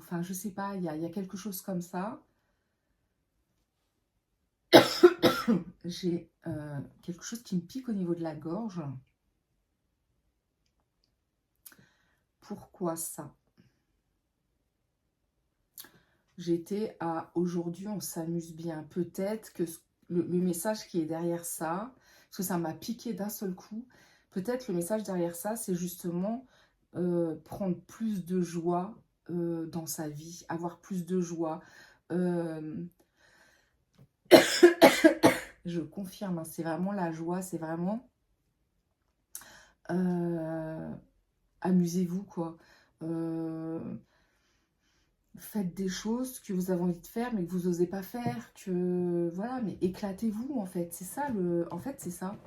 enfin je sais pas, il y a quelque chose comme ça. J'ai quelque chose qui me pique au niveau de la gorge. Pourquoi ça? J'étais à aujourd'hui, on s'amuse bien. Peut-être que le message qui est derrière ça, parce que ça m'a piqué d'un seul coup, peut-être le message derrière ça, c'est justement prendre plus de joie dans sa vie, avoir plus de joie. Euh, je confirme, hein, c'est vraiment la joie, c'est vraiment amusez-vous, quoi. Euh, Faites des choses que vous avez envie de faire mais que vous n'osez pas faire, que voilà, mais éclatez-vous en fait, c'est ça en fait c'est ça,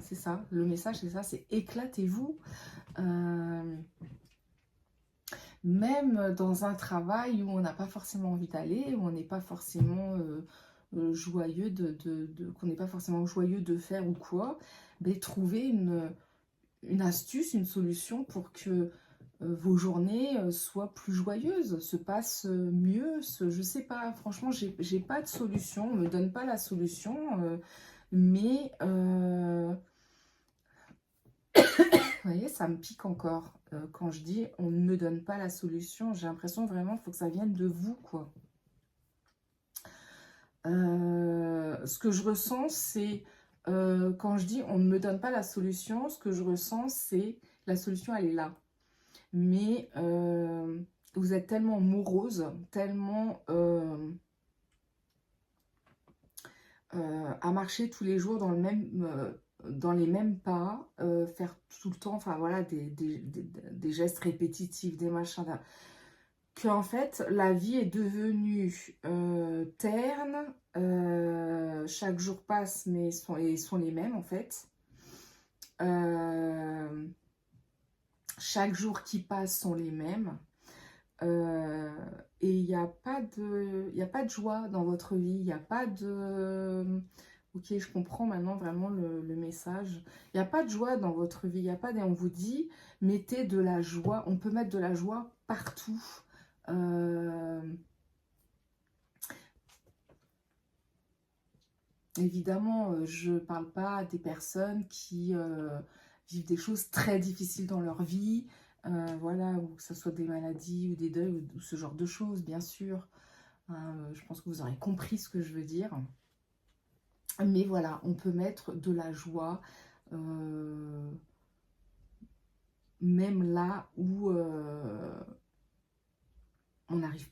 le message c'est ça, c'est éclatez-vous. Même dans un travail où on n'a pas forcément envie d'aller, où on n'est pas forcément joyeux qu'on n'est pas forcément joyeux de faire ou quoi, ben, trouvez une astuce, une solution pour que vos journées soient plus joyeuses, se passent mieux, je sais pas, franchement, j'ai pas de solution, on me donne pas la solution, mais vous voyez, ça me pique encore. Quand je dis on ne me donne pas la solution, j'ai l'impression vraiment qu'il faut que ça vienne de vous, quoi. Ce que je ressens, c'est quand je dis on ne me donne pas la solution, ce que je ressens, c'est la solution, elle est là. Mais vous êtes tellement morose, tellement à marcher tous les jours dans les mêmes pas, faire tout le temps, enfin voilà, des gestes répétitifs, des machins, que en fait la vie est devenue terne, chaque jour passe mais sont les mêmes en fait. Euh, Chaque jour qui passe sont les mêmes. Euh, et il n'y a pas de joie dans votre vie, il n'y a pas de... Ok, je comprends maintenant vraiment le message. Il n'y a pas de joie dans votre vie, il n'y a pas de... On vous dit, mettez de la joie, on peut mettre de la joie partout. Euh, Évidemment, je ne parle pas des personnes qui vivent des choses très difficiles dans leur vie, voilà, ou que ce soit des maladies ou des deuils ou ce genre de choses, bien sûr. Je pense que vous aurez compris ce que je veux dire. Mais voilà, on peut mettre de la joie, même là où on n'arrive